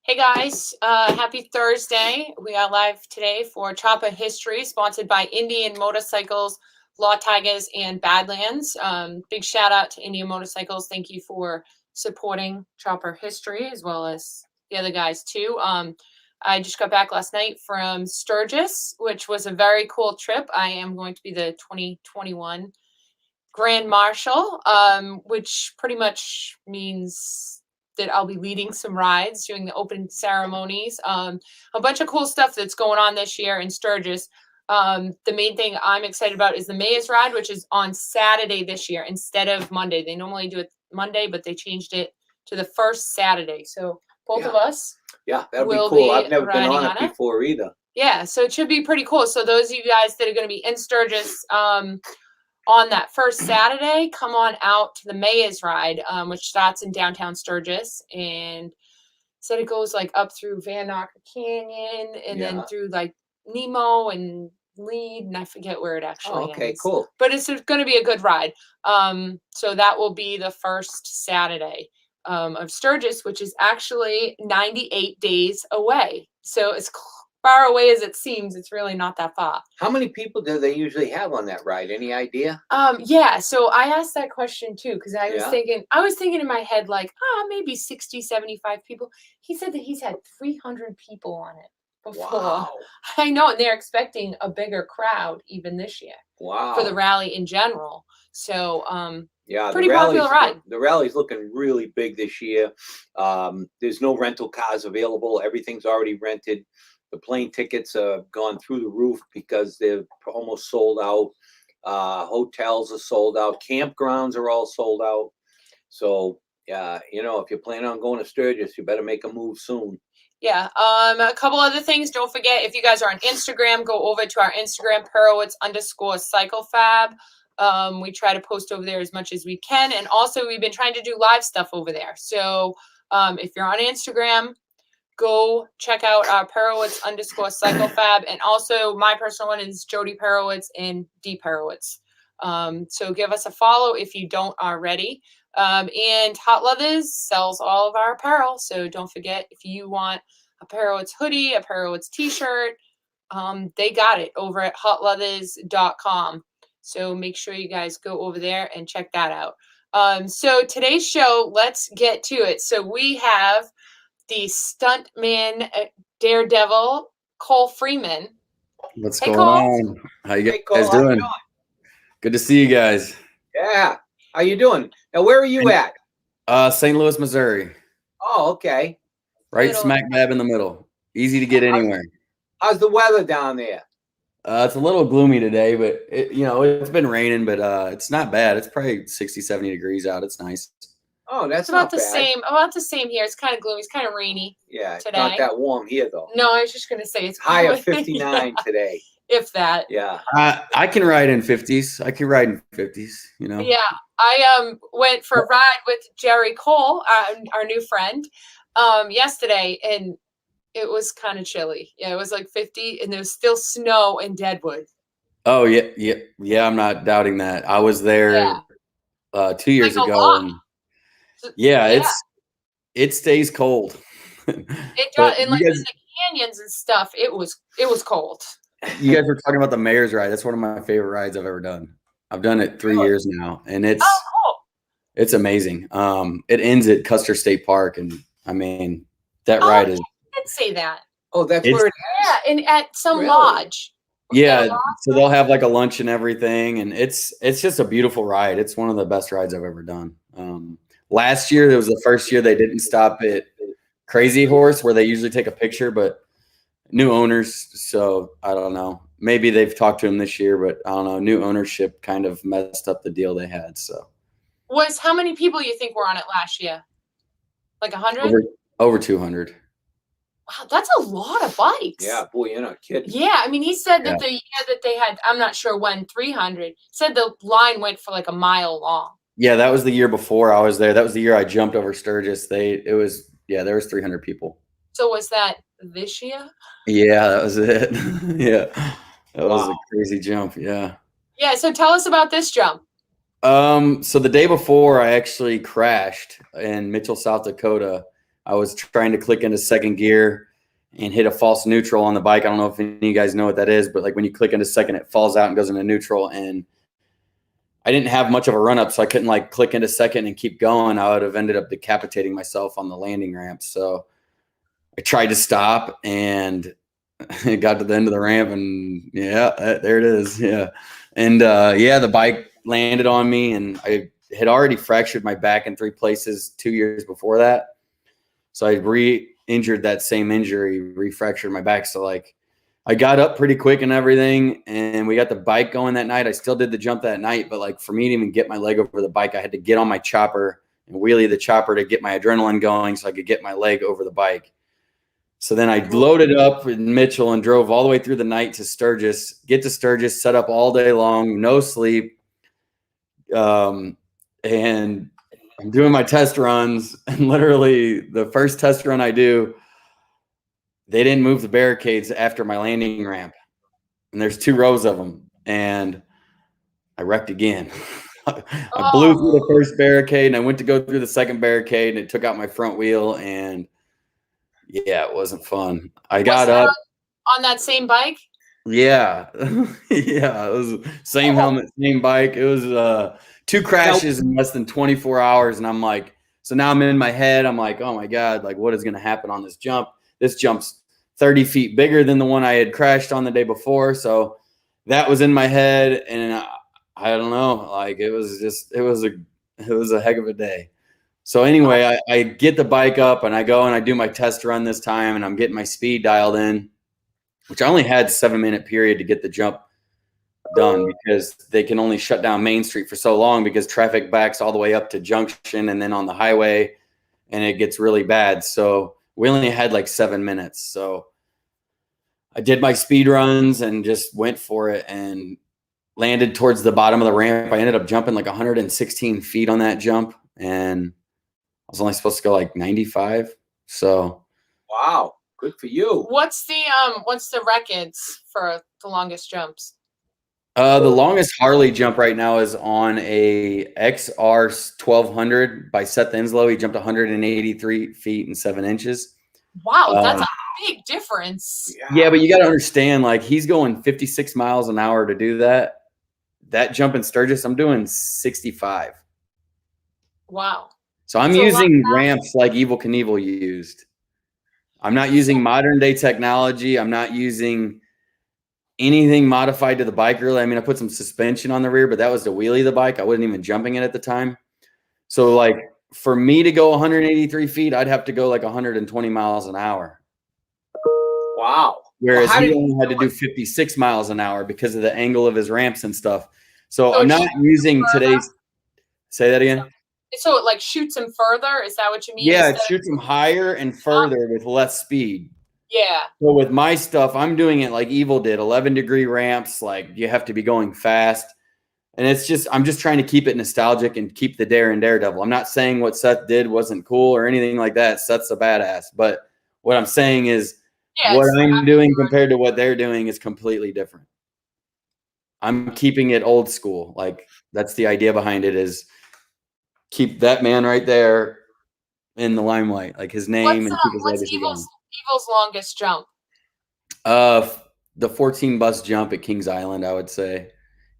Hey guys, happy Thursday. We are live today for Chopper History, sponsored by Indian Motorcycles, Law Tigers, and Badlands. Big shout out to Indian Motorcycles. Thank you for supporting Chopper History as well as the other guys too. I just got back last night from Sturgis, which was a very cool trip. I am going to be the 2021 Grand Marshal, which pretty much means that I'll be leading some rides, doing the open ceremonies, a bunch of cool stuff that's going on this year in Sturgis. The main thing I'm excited about is the Mayor's Ride, which is on Saturday this year instead of Monday. They normally do it Monday, but they changed it to the first Saturday. So both of us that'll be will cool. be I've never been riding on it before either. Yeah, so it should be pretty cool. So those of you guys that are going to be in Sturgis on that first Saturday, come on out to the Mayor's Ride, which starts in downtown Sturgis, and said it goes like up through Van Nock Canyon and then through like Nemo and Lead, and I forget where it actually ends. Cool. But it's going to be a good ride. So that will be the first Saturday of Sturgis, which is actually 98 days away. So it's far away as it seems. It's really not that far. How many people do they usually have on that ride? Any idea? Yeah, so I asked that question too, because I was thinking in my head like, maybe 60, 75 people. He said that he's had 300 people on it before. Wow. I know, and they're expecting a bigger crowd even this year. Wow. For the rally in general. So pretty popular ride. The rally's looking really big this year. There's no rental cars available. Everything's already rented. The plane tickets have gone through the roof because they're almost sold out. Hotels are sold out. Campgrounds are all sold out. So, if you're planning on going to Sturgis, you better make a move soon. Yeah. A couple other things. Don't forget, if you guys are on Instagram, go over to our Instagram, Perowitz_CycleFab. We try to post over there as much as we can. And also, we've been trying to do live stuff over there. So if you're on Instagram, go check out our Perowitz_CycleFab. And also my personal one is Jody Perowitz and D Perowitz. So give us a follow if you don't already. And Hot Leathers sells all of our apparel. So don't forget, if you want a Perowitz hoodie, a Perowitz t-shirt, they got it over at hotleathers.com. So make sure you guys go over there and check that out. So today's show, let's get to it. So we have the stuntman Daredevil, Cole Freeman. What's going on? How you guys doing? Good to see you guys. Yeah. How you doing? Now, where are you at? St. Louis, Missouri. Oh, okay. Right smack dab in the middle. Easy to get anywhere. How's the weather down there? It's a little gloomy today, but it's been raining, but it's not bad. It's probably 60, 70 degrees out. It's nice. Oh, that's about the same. About the same here. It's kind of gloomy. It's kind of rainy. Yeah, today. It's not that warm here though. No, I was just gonna say it's high of 59 today. If that. Yeah. I can ride in 50s. I can ride in 50s. Yeah, I went for a ride with Jerry Cole, our new friend, yesterday, and it was kind of chilly. Yeah, it was like 50, and there was still snow in Deadwood. Oh yeah. I'm not doubting that. I was there 2 years ago. And it stays cold. In the canyons and stuff, it was cold. You guys were talking about the Mayor's Ride. That's one of my favorite rides I've ever done. I've done it 3 years now, and it's it's amazing. It ends at Custer State Park, and I mean that ride is. I did say that. Oh, that's where it is. Yeah, and at some lodge. Yeah, so they'll have like a lunch and everything, and it's just a beautiful ride. It's one of the best rides I've ever done. Last year, it was the first year they didn't stop at Crazy Horse, where they usually take a picture, but new owners, so I don't know. Maybe they've talked to him this year, but I don't know. New ownership kind of messed up the deal they had. So, how many people you think were on it last year? Like 100? Over 200. Wow, that's a lot of bikes. Yeah, boy, you're not kidding. Yeah, I mean, he said that the year that they had, I'm not sure when, 300, said the line went for like a mile long. Yeah, that was the year before I was there. That was the year I jumped over Sturgis. There was 300 people. So was that this year? Yeah, that was it. Yeah, that was a crazy jump. Yeah. Yeah. So tell us about this jump. So the day before, I actually crashed in Mitchell, South Dakota. I was trying to click into second gear and hit a false neutral on the bike. I don't know if any of you guys know what that is, but like when you click into second, it falls out and goes into neutral. And I didn't have much of a run up, so I couldn't like click into second and keep going. I would have ended up decapitating myself on the landing ramp. So I tried to stop and it got to the end of the ramp, and yeah, there it is. Yeah. And yeah, the bike landed on me, and I had already fractured my back in 3 places 2 years before that. So I re-injured that same injury, re-fractured my back. So like I got up pretty quick and everything, and we got the bike going that night. I still did the jump that night, but like for me to even get my leg over the bike, I had to get on my chopper and wheelie the chopper to get my adrenaline going so I could get my leg over the bike. So then I loaded up in Mitchell and drove all the way through the night to Sturgis, get to Sturgis, set up all day long, no sleep. And I'm doing my test runs, and literally the first test run I do, they didn't move the barricades after my landing ramp. And there's 2 rows of them. And I wrecked again. I blew through the first barricade, and I went to go through the second barricade, and it took out my front wheel. And yeah, it wasn't fun. I got up on that same bike. Yeah. Yeah. It was same helmet, same bike. It was 2 crashes in less than 24 hours. And I'm like, so now I'm in my head. I'm like, oh my God, like what is going to happen on this jump? This jump's 30 feet bigger than the one I had crashed on the day before. So that was in my head. And I don't know, like it was a heck of a day. So anyway, I get the bike up and I go and I do my test run this time, and I'm getting my speed dialed in, which I only had 7-minute period to get the jump done because they can only shut down Main Street for so long because traffic backs all the way up to Junction and then on the highway, and it gets really bad. So we only had like 7 minutes. So I did my speed runs and just went for it and landed towards the bottom of the ramp. I ended up jumping like 116 feet on that jump, and I was only supposed to go like 95. So wow. Good for you. What's the records for the longest jumps? The longest Harley jump right now is on a XR 1200 by Seth Inslow. He jumped 183 feet and 7 inches. Wow, that's a big difference. Yeah, but you got to understand, like he's going 56 miles an hour to do that. That jump in Sturgis, I'm doing 65. Wow. So I'm using ramps like Evel Knievel used. I'm not using modern day technology. I'm not using anything modified to the bike, really. I mean, I put some suspension on the rear, but that was to wheelie the bike. I wasn't even jumping it at the time. So like for me to go 183 feet, I'd have to go like 120 miles an hour. Wow. Whereas he only had to do 56 miles an hour because of the angle of his ramps and stuff. So I'm not using today's, say that again. So it like shoots him further? Is that what you mean? Yeah, it shoots him higher and further with less speed. Yeah. So with my stuff, I'm doing it like Evil did, 11-degree ramps. Like you have to be going fast. And it's just, I'm just trying to keep it nostalgic and keep the Daredevil. I'm not saying what Seth did wasn't cool or anything like that. Seth's a badass. But what I'm saying is what I'm doing compared to what they're doing is completely different. I'm keeping it old school. Like that's the idea behind it, is keep that man right there in the limelight, like his name and keep his legacy going. Evil's longest jump? The 14 bus jump at Kings Island, I would say.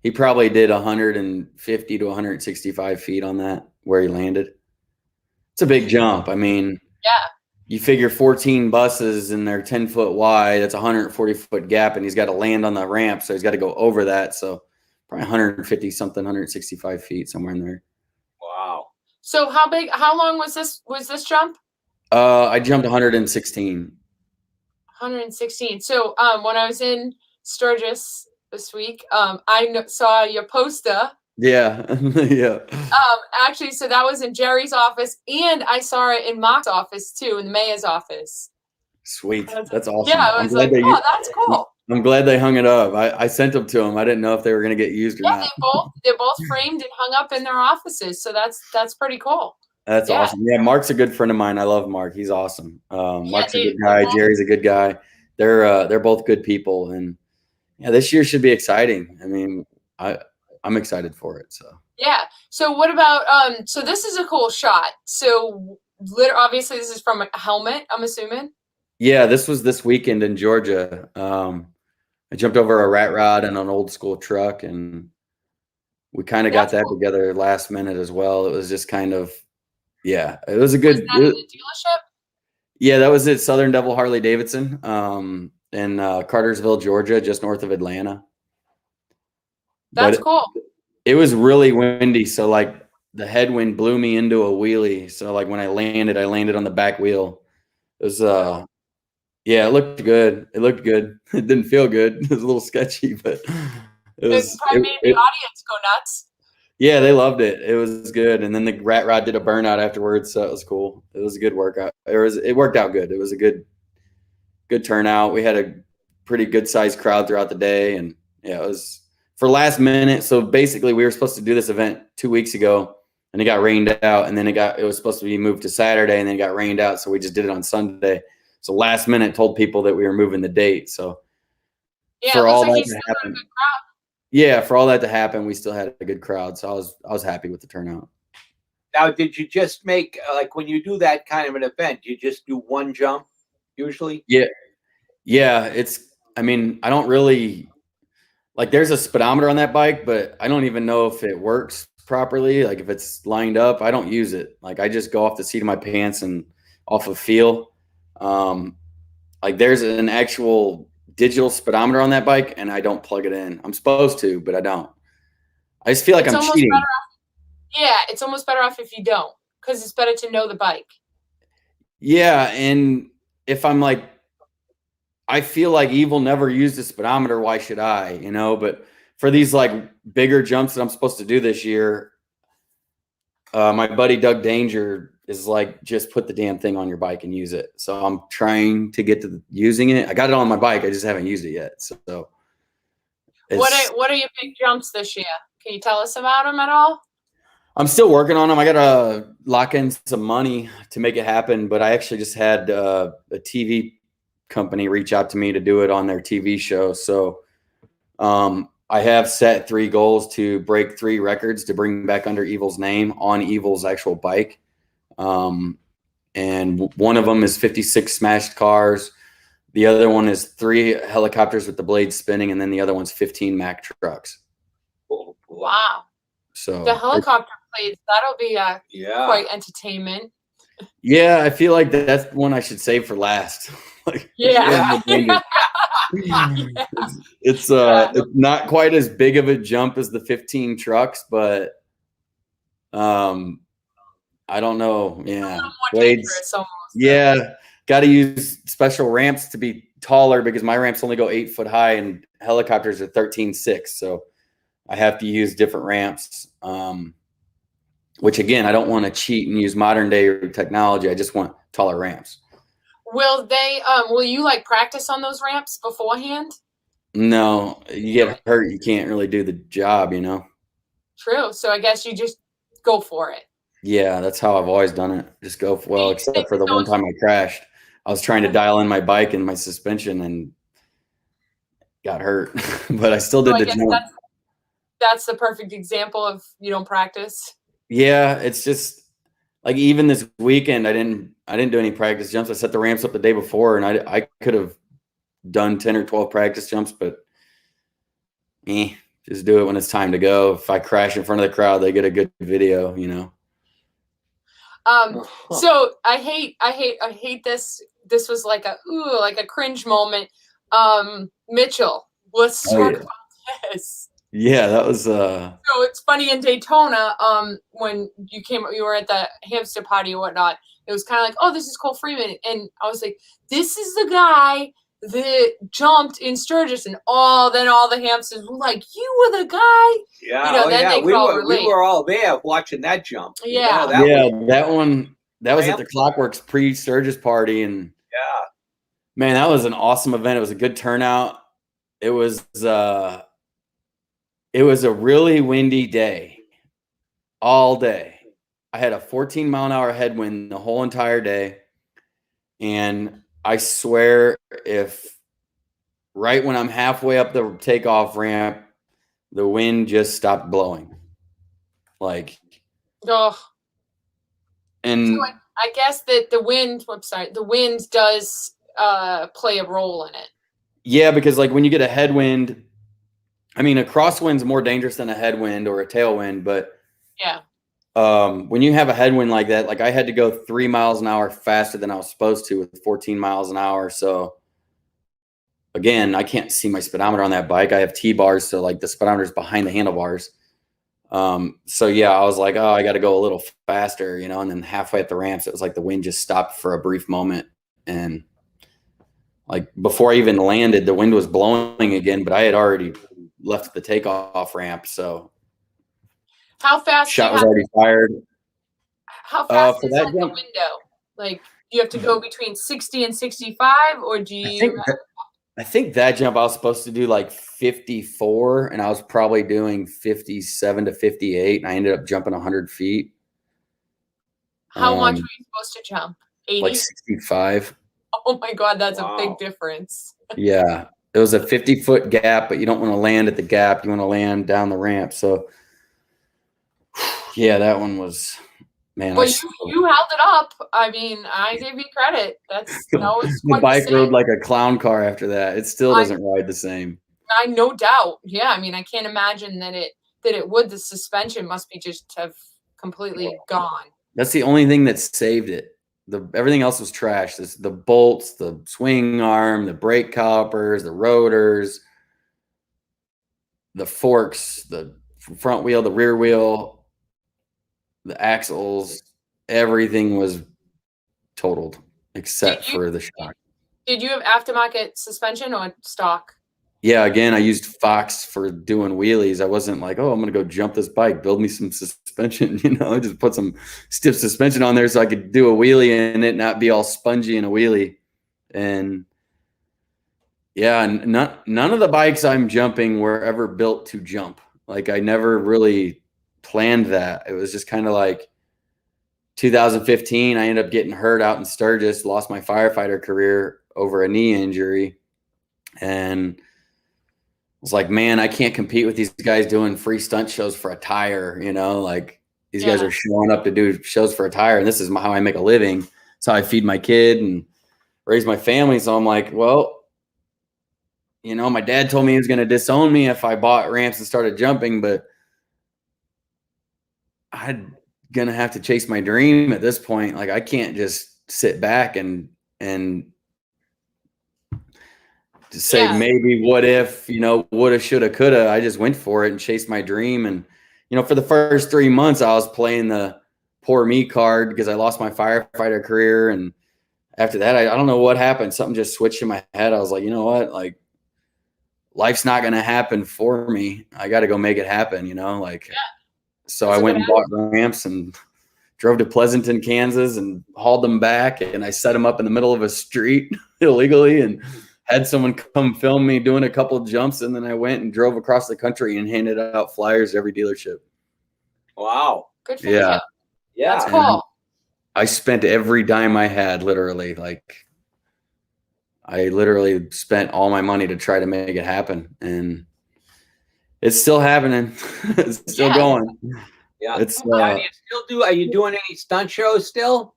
He probably did 150 to 165 feet on that, where he landed. It's a big jump. I mean, yeah. You figure 14 buses and they're 10 foot wide. That's a 140-foot gap, and he's got to land on the ramp, so he's got to go over that. So probably 150 something, 165 feet, somewhere in there. Wow. So how long was this jump? I jumped 116. 116. So when I was in Sturgis this week, I saw your poster. Yeah. Yeah. Actually, so that was in Jerry's office, and I saw it in Mark's office too, in the mayor's office. Sweet. That's awesome. Yeah, I was like, oh, that's cool. I'm glad they hung it up. I sent them to them. I didn't know if they were going to get used or not. They're both framed and hung up in their offices. So that's pretty cool. That's awesome. Yeah, Mark's a good friend of mine. I love Mark. He's awesome. Mark's a good guy. Jerry's a good guy. They're both good people, and yeah, this year should be exciting. I mean, I'm excited for it. So yeah. So what about so this is a cool shot. So obviously this is from a helmet, I'm assuming. Yeah, this was this weekend in Georgia. I jumped over a rat rod and an old school truck, and we kind of got That's that cool. together last minute as well. It was just kind of, yeah, it was a Was good. that in the dealership? Yeah, that was at Southern Devil Harley Davidson, in Cartersville, Georgia, just north of Atlanta. That's But cool. it was really windy, so like the headwind blew me into a wheelie. So like when I landed on the back wheel. It was yeah, it looked good. It looked good. It didn't feel good. It was a little sketchy, but it It was probably made the audience go nuts. yeah, they loved it. It was good. And then the rat rod did a burnout afterwards, so it was cool. It was a good workout. It worked out good. It was a good turnout. We had a pretty good sized crowd throughout the day, and yeah, it was for last minute. So basically, we were supposed to do this event 2 weeks ago, and it got rained out, and then it was supposed to be moved to Saturday, and then it got rained out, so we just did it on Sunday. So last minute, told people that we were moving the date. So Yeah, it for looks all like that he's to still got a happen, good crowd. yeah, for all that to happen, we still had a good crowd. So I was happy with the turnout. Now, did you just make like when you do that kind of an event, you just do one jump usually? Yeah, yeah. I mean, I don't really like. There's a speedometer on that bike, but I don't even know if it works properly. Like if it's lined up, I don't use it. Like I just go off the seat of my pants and off of feel. Um, like there's an actual digital speedometer on that bike, and I don't plug it in. I'm supposed to, but I don't. I just feel like It's I'm almost cheating. better off. Yeah, it's almost better off if you don't, because it's better to know the bike. Yeah, and if I'm like, I feel like Evil never used a speedometer. Why should I? You know, but for these like bigger jumps that I'm supposed to do this year, my buddy Doug Danger is like, just put the damn thing on your bike and use it. So I'm trying to get to using it. I got it on my bike. I just haven't used it yet. So What are your big jumps this year? Can you tell us about them at all? I'm still working on them. I got to lock in some money to make it happen. But I actually just had a TV company reach out to me to do it on their TV show. So I have set 3 goals to break 3 records to bring back under Evil's name on Evil's actual bike. And one of them is 56 smashed cars. The other one is 3 helicopters with the blades spinning, and then the other one's 15 Mack trucks. Wow. So The helicopter plays, that'll be Yeah. quite entertainment. yeah, I feel like that's one I should save for last. Like, Yeah. it's not quite as big of a jump as the 15 trucks, but I don't know. Yeah, blades. Almost, Yeah, got to use special ramps to be taller because my ramps only go 8 foot high and helicopters are 13.6. So I have to use different ramps. Which again, I don't want to cheat and use modern day technology. I just want taller ramps. Will they? Will you like practice on those ramps beforehand? No, you get hurt, you can't really do the job, you know? True. So I guess you just go for it. Yeah, that's how I've always done it. Just go, well, except for the one time I crashed. I was trying to dial in my bike and my suspension and got hurt, but I still did the jump. That's the perfect example of you don't practice. Yeah, it's just like even this weekend, I didn't do any practice jumps. I set the ramps up the day before, and I could have done 10 or 12 practice jumps, but just do it when it's time to go. If I crash in front of the crowd, they get a good video, you know. So I hate this. This was like a cringe moment. Mitchell, let's talk about this. Yeah, that was So it's funny in Daytona, when you were at the hamster party or whatnot, it was kind of like, oh, this is Cole Freeman. And I was like, this is the guy that jumped in Sturgis, and then all the hamsters were like, you were the guy. Yeah, you know, then they could all relate. We were all there watching that jump. Yeah, that was at the Clockworks pre-Sturgis party, and yeah, man, that was an awesome event. It was a good turnout. It was a really windy day, all day. I had a 14-mile-an-hour headwind the whole entire day, and I swear, if right when I'm halfway up the takeoff ramp, the wind just stopped blowing. Like, oh. and So I guess that the wind does play a role in it. Yeah, because like when you get a headwind, I mean, a crosswind's more dangerous than a headwind or a tailwind, but Yeah. when you have a headwind like that, like I had to go 3 miles an hour faster than I was supposed to with 14 miles an hour. So again, I can't see my speedometer on that bike. I have T-bars, so like the speedometer's behind the handlebars. So yeah, I was like, oh, I got to go a little faster, you know, and then halfway up the ramps, it was like the wind just stopped for a brief moment. And like before I even landed, the wind was blowing again, but I had already left the takeoff ramp. So How fast? shot was already fired. How fast For is that like the jump, window? Like, do you have to go between 60 and 65, or do you? I think that jump I was supposed to do like 54, and I was probably doing 57 to 58, and I ended up jumping 100 feet. How much were you supposed to jump? 80? Like 65. Oh my God, that's Wow. a big difference. Yeah. It was a 50-foot gap, but you don't want to land at the gap. You want to land down the ramp. So, yeah, that one was, man. Well, you held it up. I mean, I give you credit. It's the quite bike the same. rode like a clown car after that. It still doesn't ride the same. I no doubt. Yeah, I mean, I can't imagine that it would. The suspension must be just have completely gone. That's the only thing that saved it. Everything else was trash. The bolts, the swing arm, the brake calipers, the rotors, the forks, the front wheel, the rear wheel, the axles, everything was totaled except for the shock. Did you have aftermarket suspension or stock? Yeah, again, I used Fox for doing wheelies. I wasn't like, oh, I'm going to go jump this bike, build me some suspension, you know, just put some stiff suspension on there so I could do a wheelie and it not be all spongy in a wheelie. And yeah, none of the bikes I'm jumping were ever built to jump. Like I never really planned that. It was just kind of like 2015, I ended up getting hurt out in Sturgis, lost my firefighter career over a knee injury. And was like, man, I can't compete with these guys doing free stunt shows for a tire, you know, like these guys are showing up to do shows for a tire. And this is how I make a living. It's how I feed my kid and raise my family. So I'm like, well, you know, my dad told me he was going to disown me if I bought ramps and started jumping, but I'm going to have to chase my dream at this point. Like I can't just sit back and to say maybe what if, you know, woulda, shoulda, coulda. I just went for it and chased my dream. And, you know, for the first 3 months, I was playing the poor me card because I lost my firefighter career. And after that, I don't know what happened. Something just switched in my head. I was like, you know what? Like, life's not going to happen for me. I got to go make it happen, you know? Like, so I went and bought ramps and drove to Pleasanton, Kansas and hauled them back. And I set them up in the middle of a street illegally and had someone come film me doing a couple of jumps, and then I went and drove across the country and handed out flyers to every dealership. Wow. Good for you. Yeah. That's cool. I spent every dime I had, literally. Like, I literally spent all my money to try to make it happen. And it's still happening. It's still going. Yeah. It's are you doing any stunt shows still?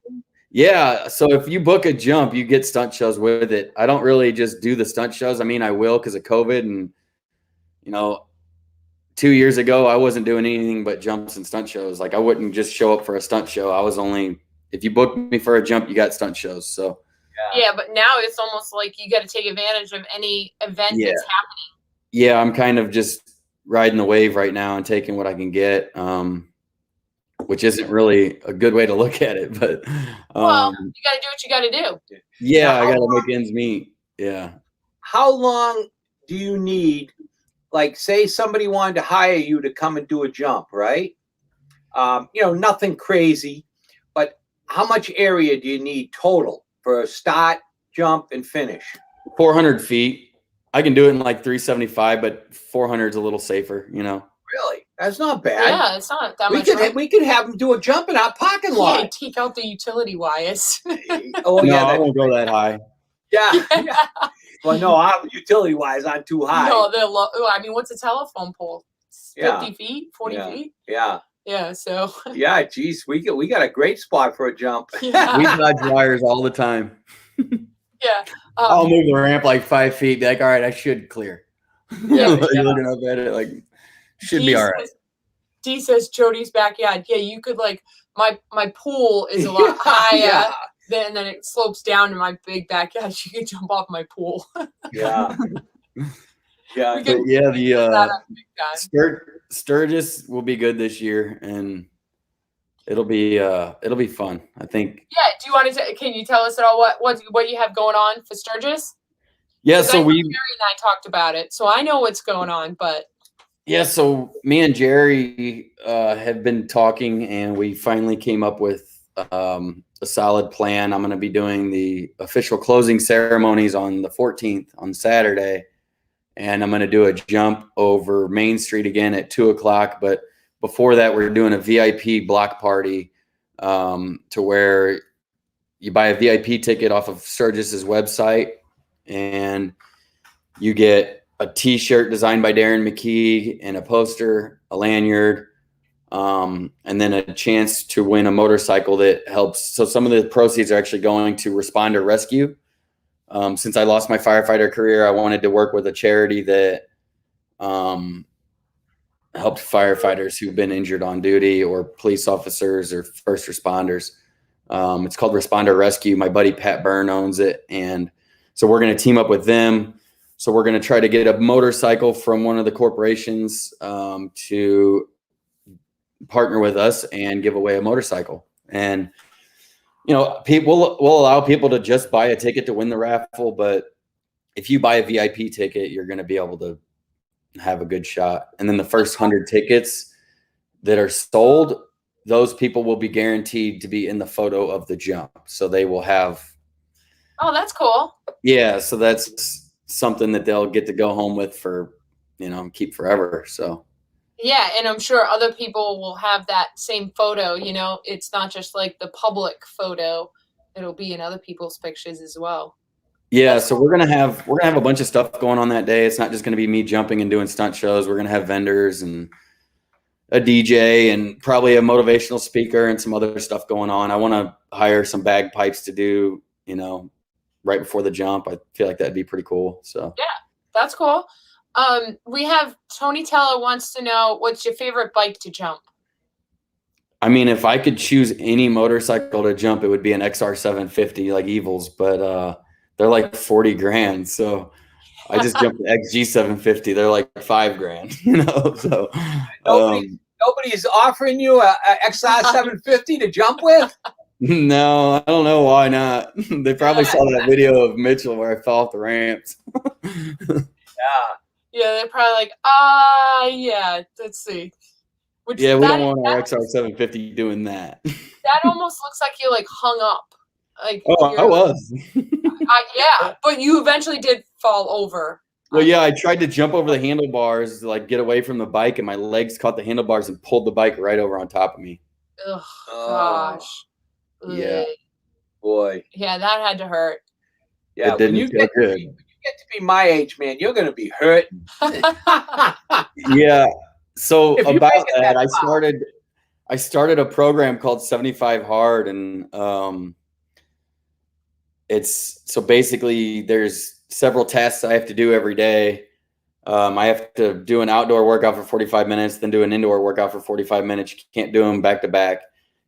Yeah. So if you book a jump, you get stunt shows with it. I don't really just do the stunt shows. I mean, I will because of COVID. And, you know, 2 years ago, I wasn't doing anything but jumps and stunt shows. Like I wouldn't just show up for a stunt show. I was only, if you booked me for a jump, you got stunt shows. So yeah, but now it's almost like you got to take advantage of any event that's happening. Yeah, I'm kind of just riding the wave right now and taking what I can get. Which isn't really a good way to look at it, but well, you got to do what you got to do. Yeah, I got to make ends meet. Yeah. How long do you need? Like, say somebody wanted to hire you to come and do a jump, right? You know, nothing crazy, but how much area do you need total for a start, jump, and finish? 400 feet. I can do it in like 375, but 400 is a little safer, you know. Really? That's not bad. Yeah, it's not that much. We could have them do a jump in our parking lot. Yeah, take out the utility wires. Oh, no, I won't go that high. Yeah. Well, no, our utility wires aren't too high. No, they're low. I mean, what's a telephone pole? 50 feet, 40 feet? Yeah. Yeah, so Yeah, geez, we got a great spot for a jump. yeah, We dodge wires all the time. yeah. I'll move the ramp like 5 feet. Be like, all right, I should clear. Yeah, Like, you're looking up at it like, should be all right. D says Jody's backyard. Yeah, you could like my pool is a lot Yeah, higher yeah. than then it slopes down to my big backyard. You could jump off my pool. Yeah. Yeah. We But can yeah, set that the up big time. Sturgis will be good this year, and it'll be fun. I think. Yeah. Do you want to? Can you tell us at all what you have going on for Sturgis? Yeah, 'Cause I so know Jerry and I talked about it, so I know what's going on. But yeah, so me and Jerry have been talking, and we finally came up with a solid plan. I'm going to be doing the official closing ceremonies on the 14th on Saturday, and I'm going to do a jump over Main Street again at 2:00. But before that, we're doing a VIP block party to where you buy a VIP ticket off of Sturgis's website, and you get a T-shirt designed by Darren McKee and a poster, a lanyard, and then a chance to win a motorcycle that helps. So some of the proceeds are actually going to Responder Rescue. Since I lost my firefighter career, I wanted to work with a charity that helped firefighters who've been injured on duty, or police officers or first responders. It's called Responder Rescue. My buddy Pat Byrne owns it, and so we're going to team up with them. So we're going to try to get a motorcycle from one of the corporations to partner with us and give away a motorcycle. And, you know, people will allow people to just buy a ticket to win the raffle. But if you buy a VIP ticket, you're going to be able to have a good shot. And then the first 100 tickets that are sold, those people will be guaranteed to be in the photo of the jump. So they will have. oh, that's cool. Yeah. So that's something that they'll get to go home with for, keep forever. So Yeah, and I'm sure other people will have that same photo. It's not just like the public photo; it'll be in other people's pictures as well. yeah, so we're gonna have a bunch of stuff going on that day. It's not just gonna be me jumping and doing stunt shows. We're gonna have vendors and a DJ and probably a motivational speaker and some other stuff going on. I want to hire some bagpipes to do, right before the jump. I feel like that'd be pretty cool. So Yeah, that's cool. We have Tony Teller wants to know, what's your favorite bike to jump? I mean, if I could choose any motorcycle to jump, it would be an XR 750 like Evils, but they're like 40 grand. So I just jumped the XG 750. They're like 5 grand, So Nobody's offering you a XR 750 to jump with? no, I don't know why not. They probably saw that video of Mitchell where I fell off the ramps. Yeah. Yeah, they're probably like, yeah, let's see. Yeah, we don't want our XR 750 doing that. That almost looks like you're like hung up. Like, oh, I was. Yeah, but you eventually did fall over. Well, yeah, I tried to jump over the handlebars to like get away from the bike, and my legs caught the handlebars and pulled the bike right over on top of me. Ugh, gosh. Yeah. Boy. Yeah, that had to hurt. Yeah, it didn't feel good. You get to be my age, man, you're going to be hurt. Yeah. So If you about make it that, that I started a program called 75 Hard, and it's so basically there's several tasks I have to do every day. I have to do an outdoor workout for 45 minutes, then do an indoor workout for 45 minutes. You can't do them back to back.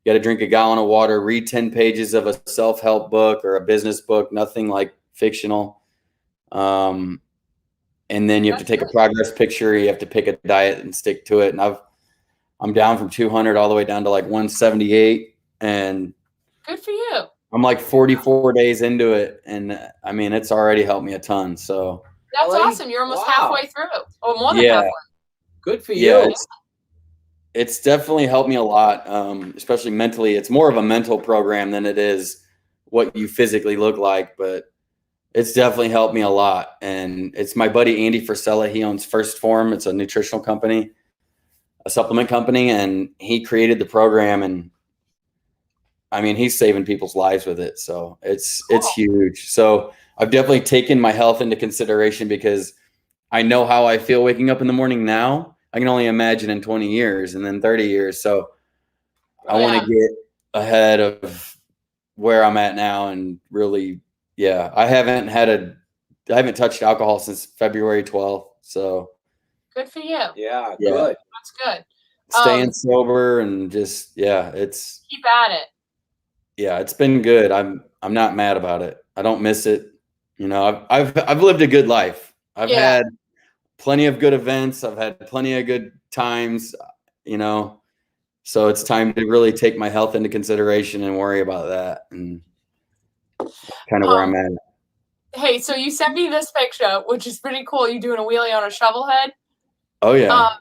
You got to drink a gallon of water, read 10 pages of a self-help book or a business book, nothing like fictional. And then you have to take a progress picture. You have to pick a diet and stick to it. And I'm down from 200 all the way down to like 178. And good for you. I'm like 44 days into it. And I mean, it's already helped me a ton. So that's really? awesome. You're almost halfway through, or more than halfway. Good for you. Yeah, it's definitely helped me a lot, especially mentally. It's more of a mental program than it is what you physically look like, but it's definitely helped me a lot. And it's my buddy Andy Frisella. He owns First Form. It's a nutritional company, a supplement company, and he created the program. And I mean, he's saving people's lives with it. So it's huge. So I've definitely taken my health into consideration because I know how I feel waking up in the morning now. I can only imagine in 20 years and then 30 years. So I want Yeah. to get ahead of where I'm at now and really, yeah, I haven't touched alcohol since February 12th. So Good for you. Yeah, Yeah. good. That's good. staying sober and just, yeah, Keep at it. it's been good. I'm not mad about it. I don't miss it. You know, I've lived a good life. I've Yeah. had plenty of good events. I've had plenty of good times, you know. So it's time to really take my health into consideration and worry about that. And kind of where I'm at. Hey, so you sent me this picture, which is pretty cool. You doing a wheelie on a shovel head. Oh yeah.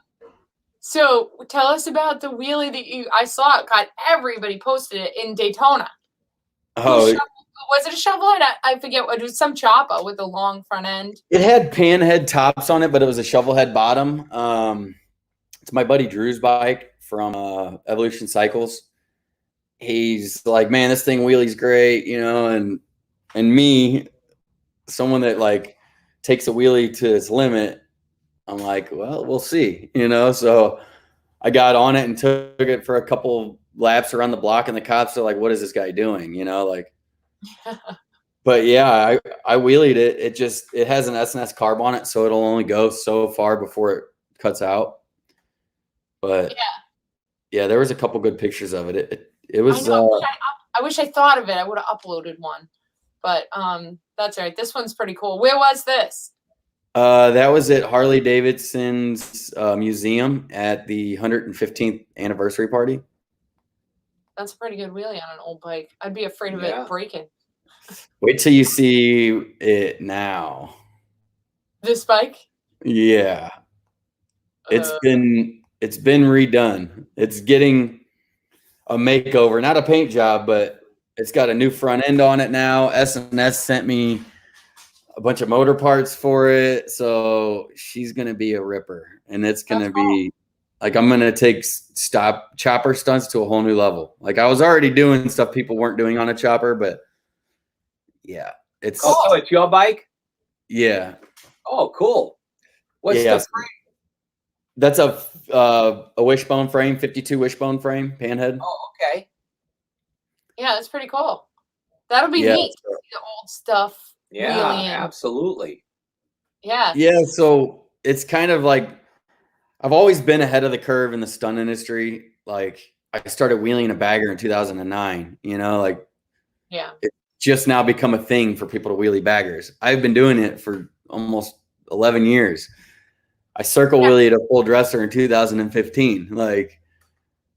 So tell us about the wheelie that I saw it. God, everybody posted it in Daytona. Oh, Was it a shovel head? I forget what it was. Some chopper with a long front end. it had pan head tops on it, but it was a shovel head bottom. It's my buddy Drew's bike from Evolution Cycles. He's like, man, this thing wheelie's great, you know, and me, someone that like takes a wheelie to its limit, I'm like, well, we'll see, you know. So I got on it and took it for a couple laps around the block, and the cops are like, what is this guy doing, you know, like. But yeah, I wheelied it. It has an S&S carb on it, so it'll only go so far before it cuts out. But yeah, there was a couple good pictures of it. It was. I wish I thought of it. I would have uploaded one, but that's all right. This one's pretty cool. Where was this? That was at Harley Davidson's museum at the 115th anniversary party. That's a pretty good wheelie on an old bike. I'd be afraid of it breaking. Wait till you see it now. This bike? Yeah. It's been redone. It's getting a makeover, not a paint job, but it's got a new front end on it now. S&S sent me a bunch of motor parts for it, so she's gonna be a ripper, and it's gonna be like, I'm gonna take chopper stunts to a whole new level. Like, I was already doing stuff people weren't doing on a chopper, but yeah, it's so it's your bike? Yeah. Oh, cool. What's the frame? That's a wishbone frame, 52 wishbone frame, panhead. Oh, okay. Yeah, that's pretty cool. That'll be neat to see the old stuff. Yeah, absolutely. Yeah. Yeah, so it's kind of like, I've always been ahead of the curve in the stunt industry. Like, I started wheeling a bagger in 2009, you know, like, it's just now become a thing for people to wheelie baggers. I've been doing it for almost 11 years. I circle wheelied a full dresser in 2015, like,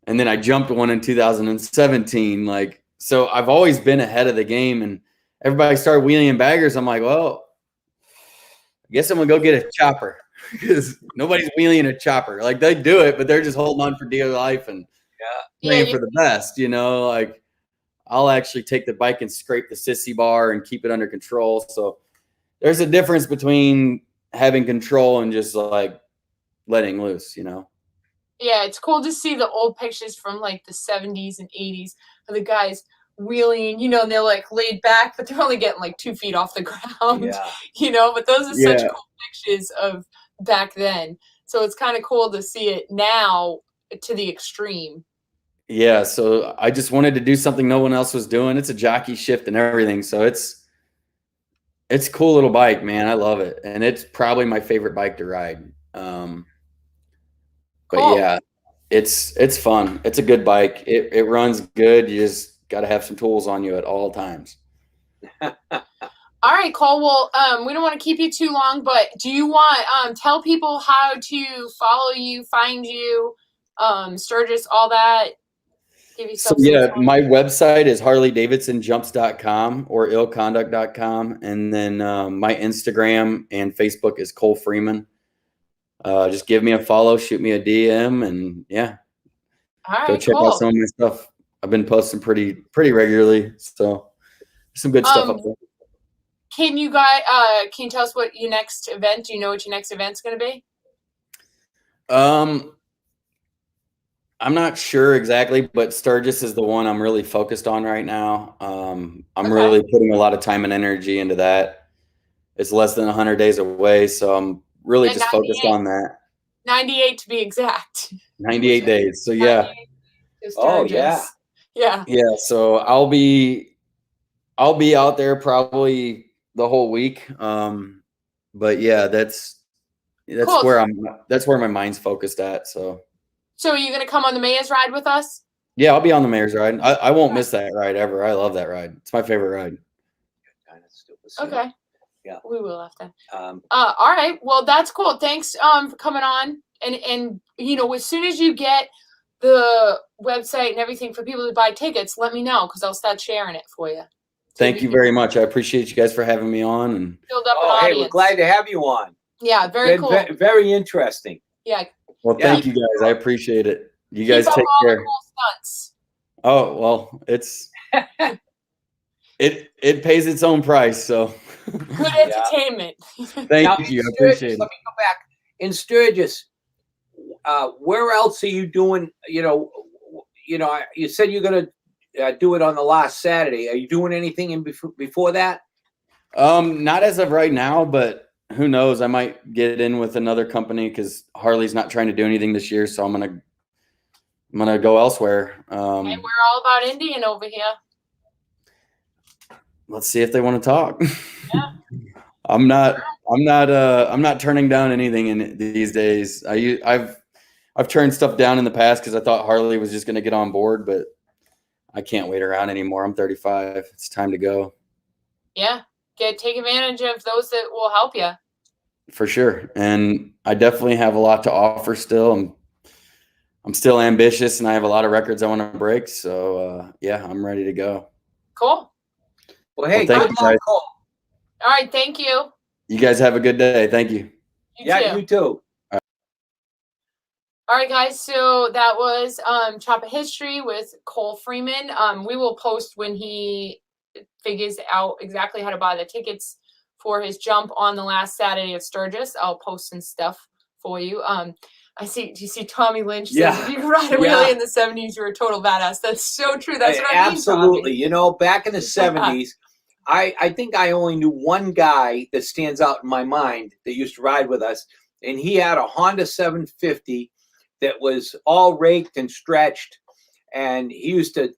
and then I jumped one in 2017. Like, so I've always been ahead of the game, and everybody started wheeling baggers. I'm like, well, I guess I'm gonna go get a chopper, because nobody's wheeling a chopper. Like, they do it, but they're just holding on for dear life and praying for the best, you know. Like, I'll actually take the bike and scrape the sissy bar and keep it under control. So there's a difference between having control and just like letting loose, you know. Yeah, it's cool to see the old pictures from like the 70s and 80s of the guys wheeling, you know, and they're like laid back, but they're only getting like 2 feet off the ground, you know, but those are such cool pictures of back then. So it's kind of cool to see it now to the extreme. Yeah, so I just wanted to do something no one else was doing. It's a jockey shift and everything, so it's a cool little bike, man. I love it, and it's probably my favorite bike to ride. But yeah, it's fun. It's a good bike. It runs good. You just got to have some tools on you at all times. All right, Cole. Well, we don't want to keep you too long, but do you want tell people how to follow you, find you, Sturgis, all that? So yeah, my website is harleydavidsonjumps.com or illconduct.com, and then my Instagram and Facebook is Cole Freeman. Just give me a follow, shoot me a DM, and go check out some of my stuff. I've been posting pretty regularly, so some good stuff up there. Can you tell us what your next event? Do you know what your next event's going to be? I'm not sure exactly, but Sturgis is the one I'm really focused on right now. I'm really putting a lot of time and energy into that. It's less than 100 days away, so I'm really just focused on that. 98 to be exact. 98 days. So yeah. To Oh, Sturgis. yeah. Yeah. Yeah. So I'll be out there probably the whole week. But yeah, that's Cool. where my mind's focused at. So are you gonna come on the mayor's ride with us? yeah, I'll be on the mayor's ride. I won't miss that ride ever. I love that ride. It's my favorite ride. Okay. Yeah. We will have to. Um, All right. Well, that's cool. Thanks for coming on. And as soon as you get the website and everything for people to buy tickets, let me know because I'll start sharing it for you. Thank you very much. I appreciate you guys for having me on. And build up an hey, audience. we're glad to have you on. Yeah, very cool. Very interesting. Yeah. Well, thank you guys. I appreciate it. You guys Keep up take all care. the cool stunts. Oh, well, it pays its own price. So good entertainment. Thank you. I appreciate it. Let me go back. In Sturgis, where else are you doing? You said you're going to do it on the last Saturday. Are you doing anything before that? Not as of right now, but who knows? I might get in with another company because Harley's not trying to do anything this year. So I'm gonna go elsewhere. Hey, we're all about Indian over here. Let's see if they want to talk. Yeah. I'm not turning down anything in these days. I've turned stuff down in the past because I thought Harley was just going to get on board, but I can't wait around anymore. I'm 35. It's time to go. Yeah. Take advantage of those that will help you. For sure. And I definitely have a lot to offer still. I'm still ambitious and I have a lot of records I want to break. So yeah, I'm ready to go. Cool. Well, hey, thank you guys. All right. Thank you. You guys have a good day. Thank you. You too. All right, guys. So that was Chopper History with Cole Freeman. We will post when he figures out exactly how to buy the tickets for his jump on the last Saturday of Sturgis. I'll post some stuff for you. Do you see Tommy Lynch says, if you could ride a wheelie in the 70s, you were a total badass. That's so true. That's what I mean, absolutely. Tommy. Back in the 70s, I think I only knew one guy that stands out in my mind that used to ride with us, and he had a Honda 750 that was all raked and stretched, and he used to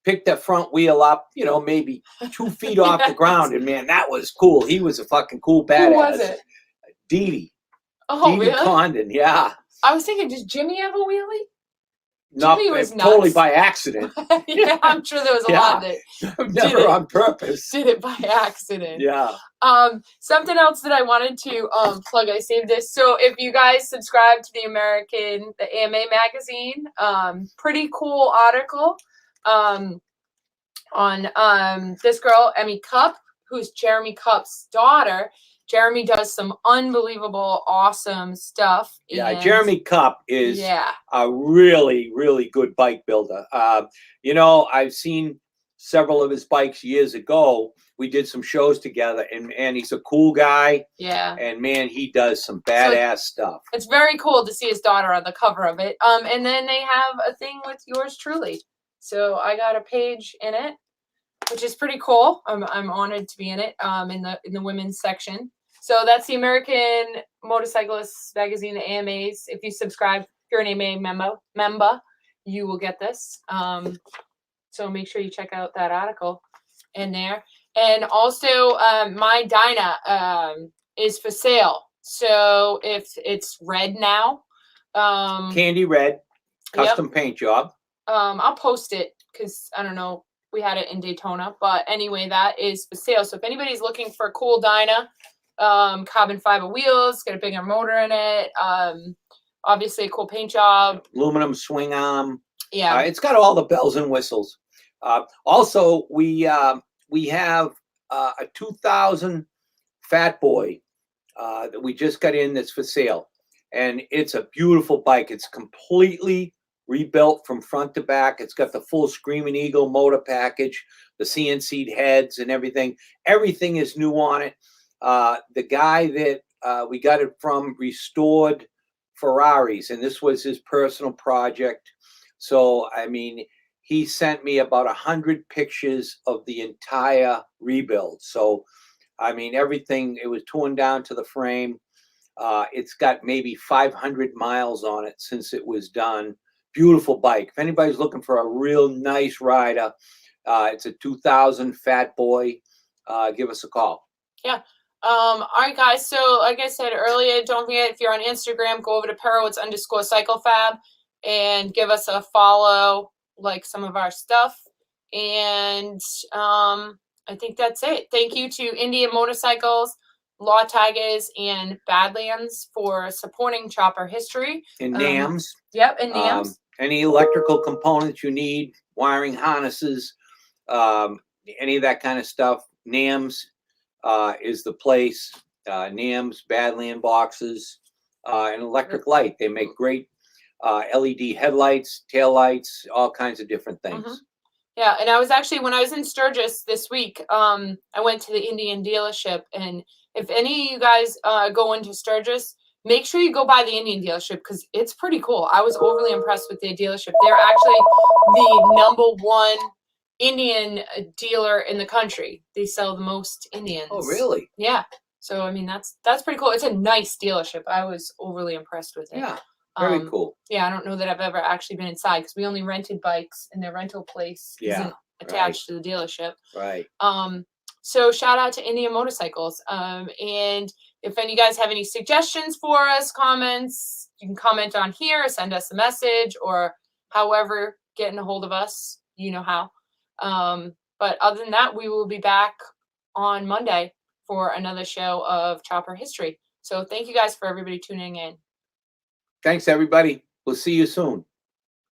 pick that front wheel up, maybe 2 feet off the ground, and man, that was cool. He was a fucking cool badass. Who was it? Dee. Oh, really? Condon, yeah. I was thinking, does Jimmy have a wheelie? No, Jimmy was totally by accident. Yeah, I'm sure there was a lot that never on purpose. Did it by accident. Yeah. Something else that I wanted to plug. I saved this. So if you guys subscribe to the AMA magazine, pretty cool article on this girl, Emmy Cupp, who's Jeremy Cupp's daughter. Jeremy does some unbelievable, awesome stuff. Yeah, Jeremy Cupp is a really, really good bike builder. I've seen several of his bikes years ago. We did some shows together, and he's a cool guy. Yeah. And man, he does some badass stuff. It's very cool to see his daughter on the cover of it. And then they have a thing with yours truly. So I got a page in it, which is pretty cool. I'm honored to be in it. In the women's section. So that's the American Motorcyclists Magazine, the AMAs. If you subscribe, if you're an AMA member, you will get this. So make sure you check out that article in there. And also, my Dyna is for sale. So if it's red now, candy red, custom paint job. I'll post it because I don't know. We had it in Daytona, but anyway, that is for sale. So if anybody's looking for a cool Dyna, carbon fiber wheels, got a bigger motor in it. Obviously a cool paint job. Aluminum swing arm. Yeah. It's got all the bells and whistles. Also, we have a 2000 Fat Boy that we just got in that's for sale. And it's a beautiful bike. It's completely rebuilt from front to back. It's got the full Screaming Eagle motor package, the CNC heads and everything. Everything is new on it. The guy that we got it from restored Ferraris, and this was his personal project. So, I mean, he sent me about 100 pictures of the entire rebuild. So, I mean, everything, it was torn down to the frame. It's got maybe 500 miles on it since it was done. Beautiful bike. If anybody's looking for a real nice rider, it's a 2000 Fat Boy. Give us a call. Yeah. All right, guys. So, like I said earlier, don't forget, if you're on Instagram, go over to Perowitz_CycleFab and give us a follow, like some of our stuff. And I think that's it. Thank you to Indian Motorcycles, Law Tigers, and Badlands for supporting Chopper History. And NAMS. Yep, and NAMS. Any electrical components you need, wiring harnesses, any of that kind of stuff, NAMS is the place. NAMS, Badland boxes, and electric light. They make great LED headlights, taillights, all kinds of different things. Mm-hmm. Yeah, and I was actually, when I was in Sturgis this week, I went to the Indian dealership, and if any of you guys go into Sturgis, make sure you go by the Indian dealership because it's pretty cool. I was overly impressed with their dealership. They're actually the #1 Indian dealer in the country. They sell the most Indians. Oh, really? Yeah. So, I mean, that's pretty cool. It's a nice dealership. I was overly impressed with it. Yeah. Very cool. Yeah, I don't know that I've ever actually been inside because we only rented bikes and their rental place isn't attached to the dealership. Right. So shout out to Indian Motorcycles. And if any of you guys have any suggestions for us, comments, you can comment on here, send us a message, or however getting a hold of us, you know how. But other than that, we will be back on Monday for another show of Chopper History. So thank you guys for everybody tuning in. Thanks, everybody. We'll see you soon.